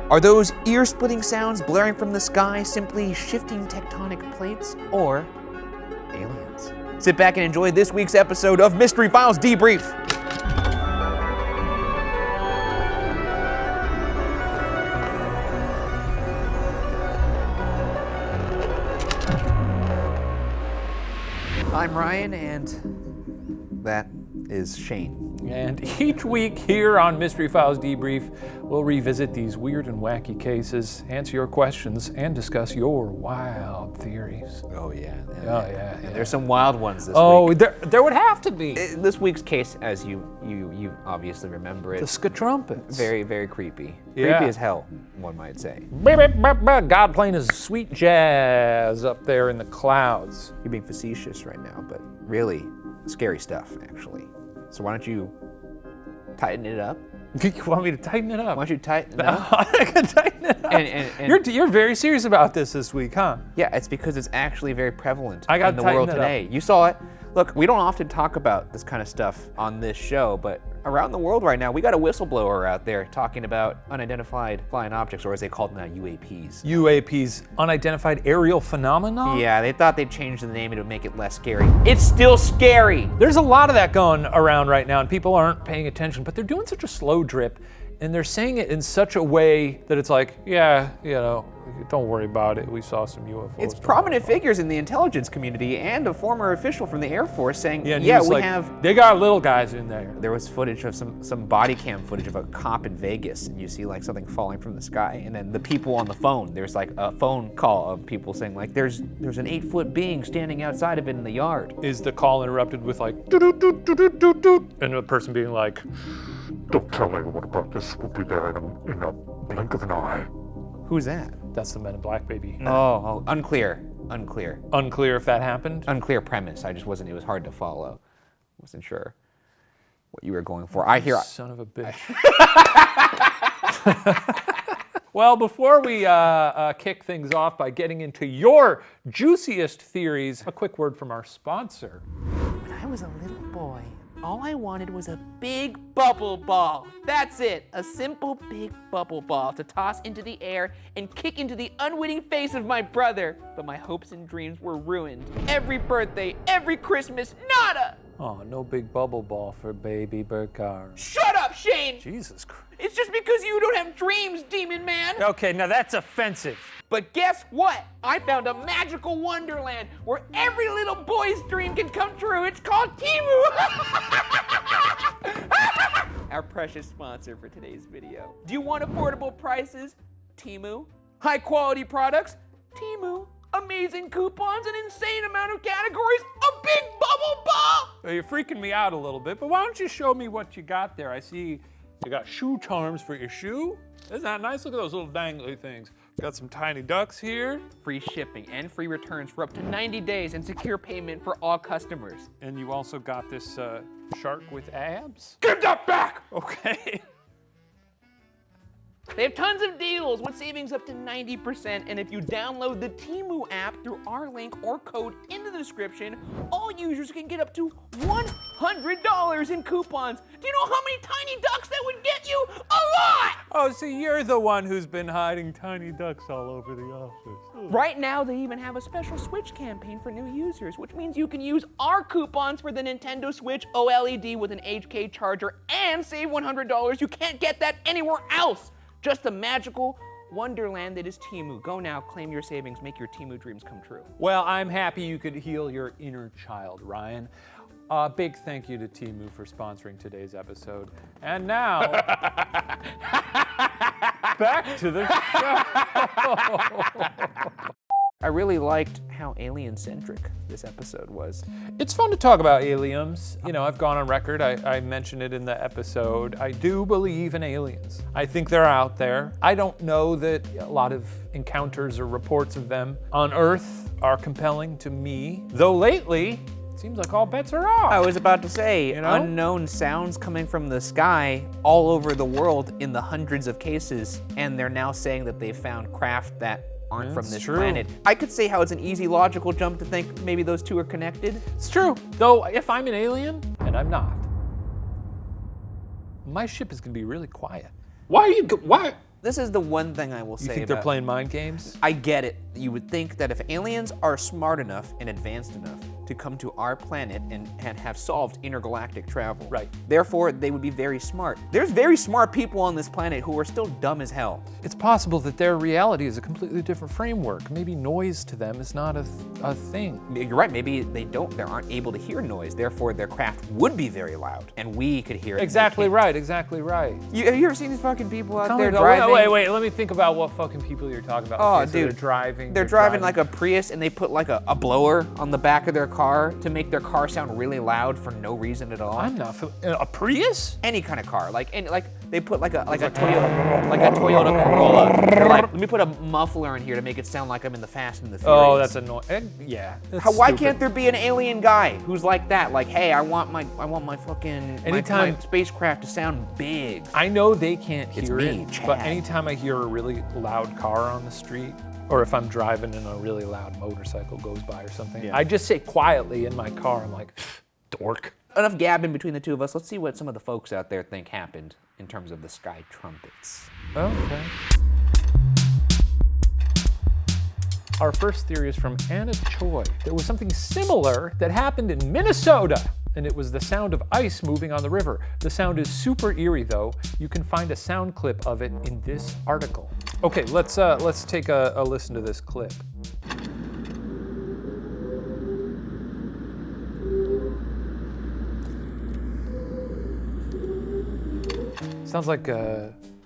Are those ear-splitting sounds blaring from the sky simply shifting tectonic plates, or aliens? Sit back and enjoy this week's episode of Mystery Files Debrief. I'm Ryan, and that is Shane. And each week here on Mystery Files Debrief, we'll revisit these weird and wacky cases, answer your questions, and discuss your wild theories. Oh yeah. Yeah. There's some wild ones this week. Oh, there would have to be. This week's case, as you obviously remember it, The trumpets. very, very creepy. Yeah. Creepy as hell, one might say. God playing his sweet jazz up there in the clouds. You're being facetious right now, but really scary stuff, actually. So why don't you tighten it up? You want me to tighten it up? Why don't you tighten it up? I can tighten it up. And You're very serious about this week, huh? yeah, it's because it's actually very prevalent I in the world today. You saw it. Look, we don't often talk about this kind of stuff on this show, but around the world right now, we got a whistleblower out there talking about unidentified flying objects, or as they call them now, UAPs. UAPs, unidentified aerial phenomena? Yeah, they thought they'd change the name and it would make it less scary. It's still scary! There's a lot of that going around right now, and people aren't paying attention, but they're doing such a slow drip, and they're saying it in such a way that it's like, yeah, don't worry about it. We saw some UFOs. It's prominent figures in the intelligence community and a former official from the Air Force saying, we have... They got little guys in there. There was footage of some body cam footage of a cop in Vegas, and you see like something falling from the sky, and then the people on the phone, there's like a phone call of people saying like, there's an 8-foot being standing outside of it in the yard. Is the call interrupted with like, doot, and the person being like, don't tell anyone about this. We'll be there in a blink of an eye. Who's that? that's the Men in Black baby. Oh, unclear. Unclear if that happened? Unclear premise. It was hard to follow. Wasn't sure what you were going for. I hear. Son of a bitch. Well, before we kick things off by getting into your juiciest theories, a quick word from our sponsor. When I was a little boy, all I wanted was a big bubble ball. That's it, a simple big bubble ball to toss into the air and kick into the unwitting face of my brother. But my hopes and dreams were ruined. Every birthday, every Christmas, nada! Oh, no big bubble ball for baby Bergara. Shut up, Shane! Jesus Christ. It's just because you don't have dreams, demon man! Okay, now that's offensive. But guess what? I found a magical wonderland where every little boy's dream can come true. It's called Teemu! Our precious sponsor for today's video. Do you want affordable prices? Teemu. High quality products? Teemu. Amazing coupons, an insane amount of categories, a big bubble ball! Well, you're freaking me out a little bit, but why don't you show me what you got there? I see you got shoe charms for your shoe. Isn't that nice? Look at those little dangly things. Got some tiny ducks here. Free shipping and free returns for up to 90 days and secure payment for all customers. And you also got this shark with abs. Give that back! Okay. They have tons of deals with savings up to 90%, and if you download the Temu app through our link or code in the description, all users can get up to $100 in coupons. Do you know how many tiny ducks that would get you? A lot! Oh, so you're the one who's been hiding tiny ducks all over the office. Ooh. Right now, they even have a special Switch campaign for new users, which means you can use our coupons for the Nintendo Switch OLED with an HK charger and save $100. You can't get that anywhere else. Just the magical wonderland that is Teemu. Go now, claim your savings, make your Teemu dreams come true. Well, I'm happy you could heal your inner child, Ryan. Big thank you to Teemu for sponsoring today's episode. And now, back to the show. I really liked how alien-centric this episode was. It's fun to talk about aliens. You know, I've gone on record, I mentioned it in the episode. I do believe in aliens. I think they're out there. I don't know that a lot of encounters or reports of them on Earth are compelling to me. Though lately, it seems like all bets are off. I was about to say, You know? Unknown sounds coming from the sky all over the world in the hundreds of cases, and they're now saying that they found craft that aren't from this planet. I could say how it's an easy logical jump to think maybe those two are connected. It's true. Though if I'm an alien, and I'm not, my ship is gonna be really quiet. Why? This is the one thing I will say You think they're about- playing mind games? I get it. You would think that if aliens are smart enough and advanced enough to come to our planet and have solved intergalactic travel, Right. therefore they would be very smart. There's very smart people on this planet who are still dumb as hell. It's possible that their reality is a completely different framework. Maybe noise to them is not a thing. You're right, maybe they aren't able to hear noise, therefore their craft would be very loud, and we could hear it. Exactly right, exactly right. Have you ever seen these fucking people out Tell there me- driving? Wait, let me think about what fucking people you're talking about. Oh, Okay, so dude. They're driving like a Prius and they put like a blower on the back of their car to make their car sound really loud for no reason at all. I'm not, a Prius? Any kind of car, like they put like a Toyota Corolla. They're like, let me put a muffler in here to make it sound like I'm in the Fast and the Furious. Oh, that's annoying. Yeah. that's Why stupid. can't there be an alien guy who's like that? Like, hey, I want my fucking Anytime- my spacecraft to sound big. I know they can't It's hear me, it, Chad. but anytime I hear a really loud car on the street, or if I'm driving and a really loud motorcycle goes by or something, Yeah. I just say quietly in my car, I'm like, dork. Enough gabbing between the two of us. Let's see what some of the folks out there think happened in terms of the sky trumpets. Okay. Our first theory is from Anna Choi. There was something similar that happened in Minnesota, and it was the sound of ice moving on the river. The sound is super eerie, though. You can find a sound clip of it in this article. Okay, let's take a listen to this clip. Sounds like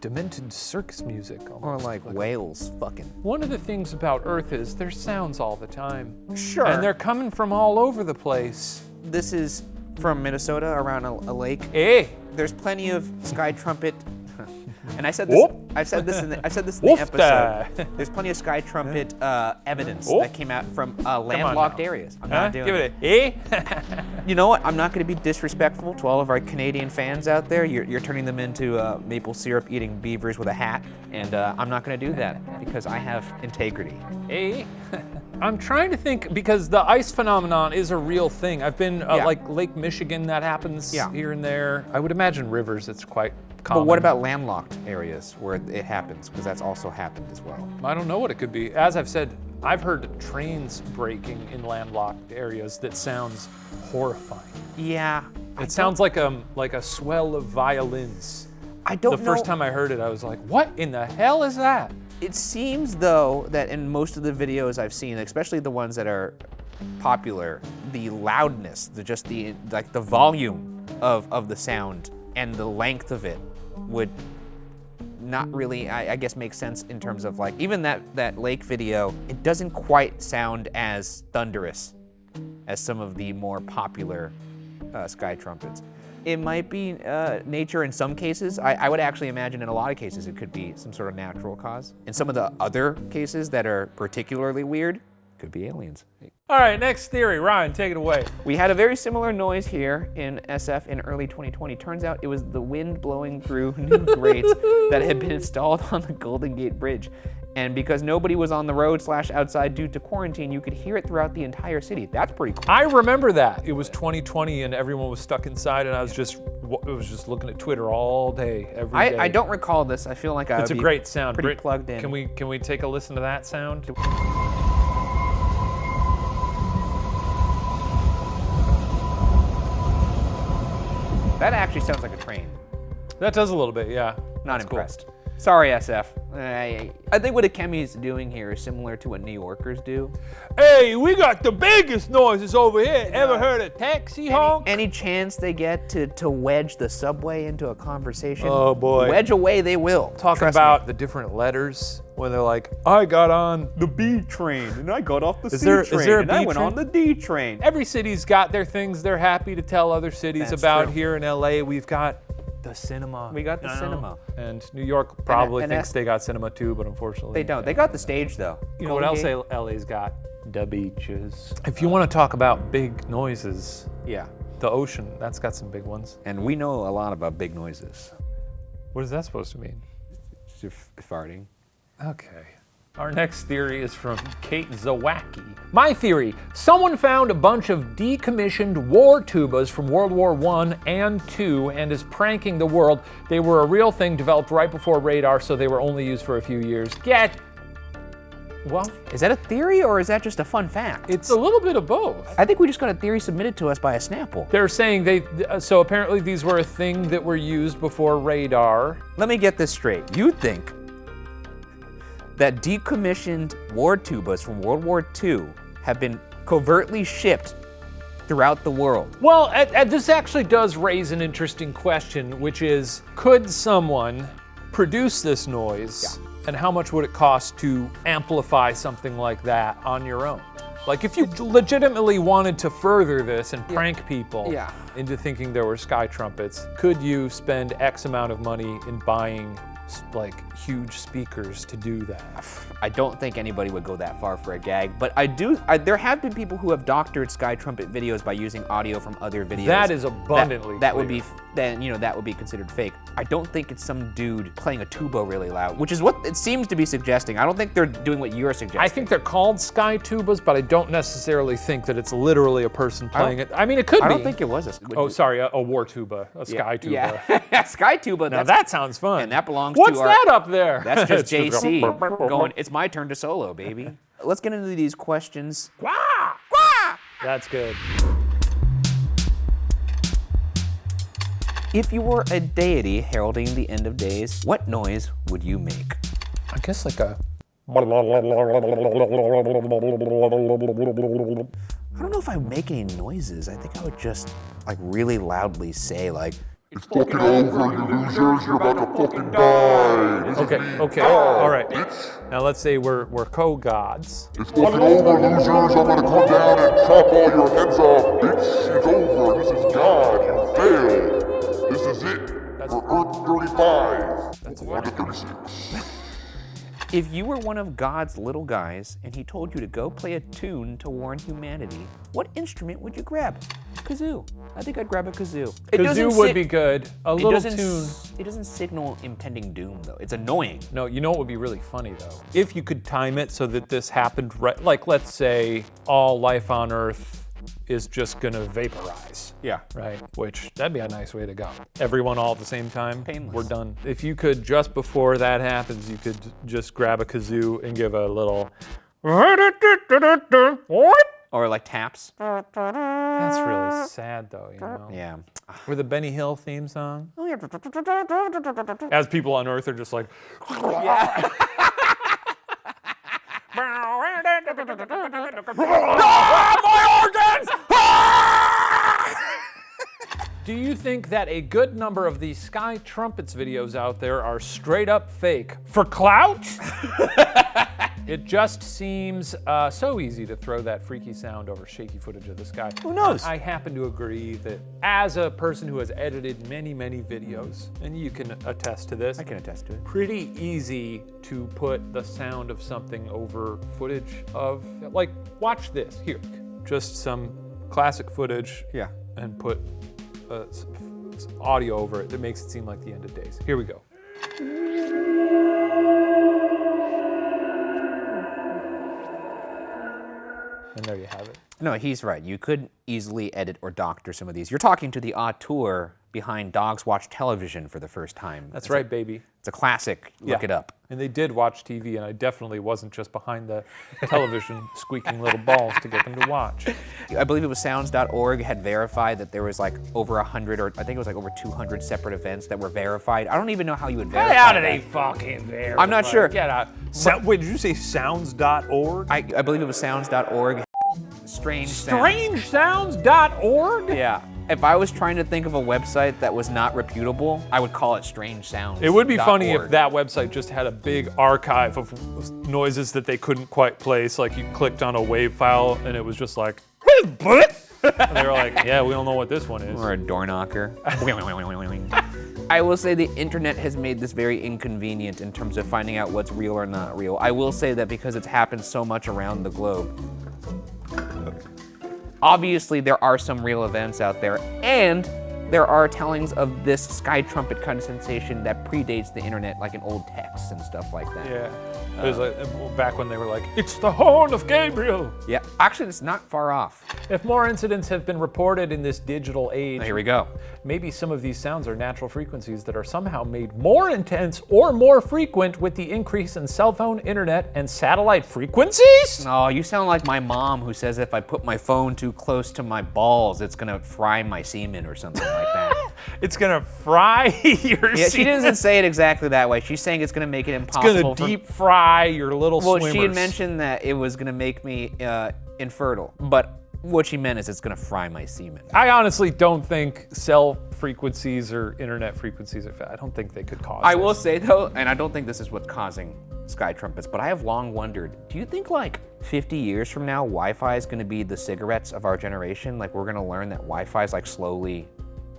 demented circus music. Or Almost. like whales fucking. One of the things about Earth is there's sounds all the time. Sure. And they're coming from all over the place. This is from Minnesota around a lake. Hey! There's plenty of sky trumpet. And I said this. Whoop. I said this in the Woof episode. da. There's plenty of sky trumpet evidence Whoop. that came out from on landlocked now. areas. I'm Huh? not doing Give it a You know what? I'm not going to be disrespectful to all of our Canadian fans out there. You're turning them into maple syrup eating beavers with a hat, and I'm not going to do that because I have integrity. Hey. I'm trying to think because the ice phenomenon is a real thing. I've been Yeah. like Lake Michigan, that happens Yeah. here and there. I would imagine rivers, it's quite common. But what about landlocked areas where it happens? Because that's also happened as well. I don't know what it could be. As I've said, I've heard trains breaking in landlocked areas that sounds horrifying. Yeah. It sounds like a swell of violins. I don't The know. first time I heard it, I was like, what in the hell is that? It seems though that in most of the videos I've seen, especially the ones that are popular, the loudness, the volume of the sound and the length of it would not really, I guess, make sense in terms of like, even that lake video, it doesn't quite sound as thunderous as some of the more popular sky trumpets. It might be nature in some cases. I would actually imagine in a lot of cases it could be some sort of natural cause. In some of the other cases that are particularly weird, could be aliens. All right, next theory. Ryan, take it away. We had a very similar noise here in SF in early 2020. Turns out it was the wind blowing through new grates that had been installed on the Golden Gate Bridge. And because nobody was on the road / outside due to quarantine, you could hear it throughout the entire city. That's pretty cool. I remember that. It was 2020 and everyone was stuck inside and I was just looking at Twitter all day, every day. I don't recall this. I feel like I It's a would be great sound. pretty Britt, plugged in. Can we take a listen to that sound? That actually sounds like a train. That does a little bit, yeah. Not That's cool. impressed. Sorry, SF. I think what Akemi is doing here is similar to what New Yorkers do. Hey, we got the biggest noises over here. Ever heard a taxi honk? Any chance they get to wedge the subway into a conversation, Oh, boy. wedge away they will. Talking Trust me. about the different letters when they're like, I got on the B train. And I got off the Is C there- is train, there a and I B went train? on the D train. Every city's got their things they're happy to tell other cities That's about. true. Here in LA, we've got the cinema. We got the you know? cinema. And New York probably and thinks they got cinema too, but unfortunately They don't. They got the stage though. You know what else LA's got? The beaches. If you want to talk about big noises, Yeah. the ocean, that's got some big ones. And we know a lot about big noises. What is that supposed to mean? Farting. Okay. Our next theory is from Kate Zawacki. My theory, someone found a bunch of decommissioned war tubas from World War I and II and is pranking the world. They were a real thing developed right before radar, so they were only used for a few years. Well, Is that a theory or is that just a fun fact? it's a little bit of both. I think we just got a theory submitted to us by a Snapple. They're saying so apparently these were a thing that were used before radar. Let me get this straight. You think that decommissioned war tubas from World War II have been covertly shipped throughout the world? Well, this actually does raise an interesting question, which is, could someone produce this noise, and how much would it cost to amplify something like that on your own? Like, if you legitimately wanted to further this and prank people into thinking there were sky trumpets, could you spend X amount of money in buying like huge speakers to do that? I don't think anybody would go that far for a gag, but there have been people who have doctored sky trumpet videos by using audio from other videos. That is abundantly that would be that would be considered fake. I don't think it's some dude playing a tuba really loud, which is what it seems to be suggesting. I don't think they're doing what you're suggesting. I think they're called sky tubas, but I don't necessarily think that it's literally a person playing it. I mean, it could be. I don't think it was a war tuba, a sky tuba. Yeah, sky tuba. Now that sounds fun. And that belongs What's to our... that up there? That's just JC going, it's my turn to solo, baby. Let's get into these questions. Quah! That's good. If you were a deity heralding the end of days, what noise would you make? I guess like a... I don't know if I would make any noises. I think I would just like really loudly say like, It's fucking over, you losers. You're about to fucking die. Okay, all right. Now let's say we're co-gods. It's fucking over, losers. I'm gonna come down and chop all your heads off, bitch. It's over. This is God. You failed. This is it for Earth 35. That's 136. if you were one of God's little guys and he told you to go play a tune to warn humanity, what instrument would you grab? Kazoo. I think I'd grab a kazoo. Kazoo would be good. A little tune. It doesn't signal impending doom though. It's annoying. No, you know what would be really funny though? If you could time it so that this happened right, like let's say all life on Earth is just gonna vaporize. Yeah. Right? Which, that'd be a nice way to go. Everyone all at the same time, Painless. we're done. If you could, just before that happens, you could just grab a kazoo and give a little... Or like taps. That's really sad though, you know? Yeah. Or the Benny Hill theme song. As people on Earth are just like... My organs! Do you think that a good number of these Sky Trumpets videos out there are straight up fake? For clout? It just seems so easy to throw that freaky sound over shaky footage of the sky. Who knows? I happen to agree that as a person who has edited many, many videos, and you can attest to this. I can attest to it. Pretty easy to put the sound of something over footage of, like, watch this, here. Just some classic footage. Yeah. And put audio over it that makes it seem like the end of days. Here we go. And there you have it. No, he's right. You could easily edit or doctor some of these. You're talking to the auteur behind Dogs Watch Television for the first time. That's right, baby. It's a classic. Look it up. And they did watch TV, and I definitely wasn't just behind the television squeaking little balls to get them to watch. I believe it was sounds.org had verified that there was like over 100, or I think it was like over 200 separate events that were verified. I don't even know how you would verify How did that. they fucking verify? I'm not sure. Get out. Wait, did you say sounds.org? I believe it was sounds.org. Strange Sounds. Strangesounds.org? Yeah. If I was trying to think of a website that was not reputable, I would call it Strange Sounds. It would be funny if that website just had a big archive of noises that they couldn't quite place. Like you clicked on a WAV file and it was just like, and they were like, yeah, we don't know what this one is. Or a door knocker. I will say the internet has made this very inconvenient in terms of finding out what's real or not real. I will say that because it's happened so much around the globe. Obviously, there are some real events out there, and there are tellings of this sky trumpet kind of sensation that predates the internet, like in old texts and stuff like that. Yeah. It was like, back when they were like, it's the horn of Gabriel. Yeah, actually, it's not far off. If more incidents have been reported in this digital age, Here we go. maybe some of these sounds are natural frequencies that are somehow made more intense or more frequent with the increase in cell phone, internet, and satellite frequencies? Oh, you sound like my mom who says if I put my phone too close to my balls, it's gonna fry my semen or something like that. It's gonna fry your Yeah, she semen. doesn't say it exactly that way. She's saying it's gonna make it It's impossible. gonna deep fry your little Well, swimmers. she had mentioned that it was gonna make me infertile, but what she meant is it's gonna fry my semen. I honestly don't think cell frequencies or internet frequencies are I don't think they could cause I this. will say though, and I don't think this is what's causing sky trumpets, but I have long wondered, do you think like 50 years from now, Wi-Fi is gonna be the cigarettes of our generation? Like we're gonna learn that Wi-Fi is like slowly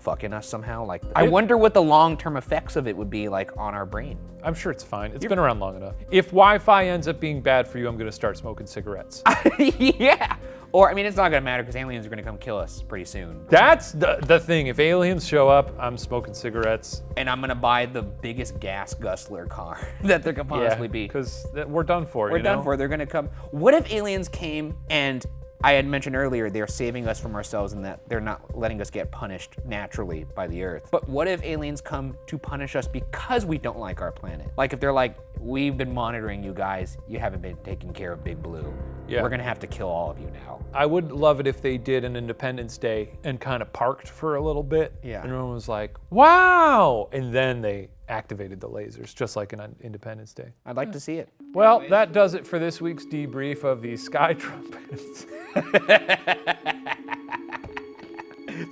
fucking us somehow? Like, I wonder what the long-term effects of it would be like on our brain. I'm sure it's fine. It's been around long enough. If Wi-Fi ends up being bad for you, I'm gonna start smoking cigarettes. Yeah. Or, I mean, it's not gonna matter because aliens are gonna come kill us pretty soon. That's the thing. If aliens show up, I'm smoking cigarettes. And I'm gonna buy the biggest gas guzzler car that there could possibly be. Because we're done for. We're done for. They're gonna come. What if aliens came and I had mentioned earlier they're saving us from ourselves and that they're not letting us get punished naturally by the earth. But what if aliens come to punish us because we don't like our planet? Like if they're like, we've been monitoring you guys, you haven't been taking care of Big Blue. Yeah. We're gonna have to kill all of you now. I would love it if they did an Independence Day and kind of parked for a little bit. Yeah. And everyone was like, wow! And then they activated the lasers, just like an Independence Day. I'd like to see it. Well, that does it for this week's debrief of the Sky Trumpets.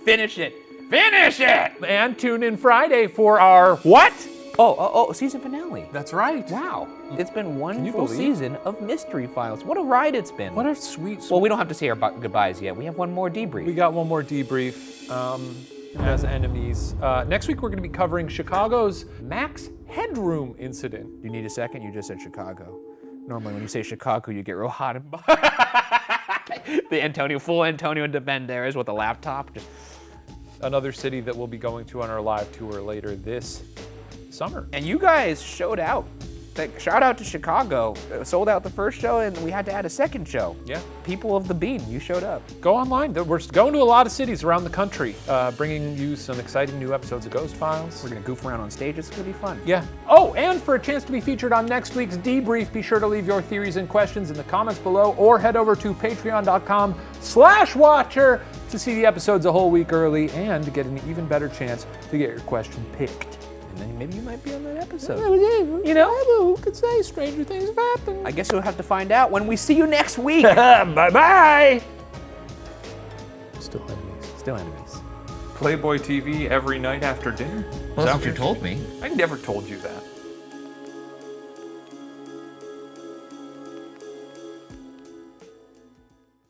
Finish it. Finish it! And tune in Friday for our what? Oh, season finale. That's right. Wow. It's been one you full believe? season of Mystery Files. What a ride it's been. What a sweet. Well, we don't have to say our goodbyes yet. We have one more debrief. We got one more debrief as enemies. Next week we're going to be covering Chicago's Max Headroom incident. You need a second? You just said Chicago. Normally when you say Chicago, you get real hot and the full Antonio de Banderas with a laptop. Another city that we'll be going to on our live tour later this summer. And you guys showed out. Like, shout out to Chicago. Sold out the first show and we had to add a second show. Yeah. People of the Bean, you showed up. Go online. We're going to a lot of cities around the country, bringing you some exciting new episodes of Ghost Files. We're gonna goof around on stage. It's gonna be fun. Yeah. Oh, and for a chance to be featured on next week's debrief, be sure to leave your theories and questions in the comments below or head over to patreon.com/watcher to see the episodes a whole week early and get an even better chance to get your question picked. And then maybe you might be on that episode. You know, who could say stranger things have happened? I guess we'll have to find out when we see you next week. Bye-bye. Still enemies. Still enemies. Playboy TV every night after dinner? Well, that's what you told me. I never told you that.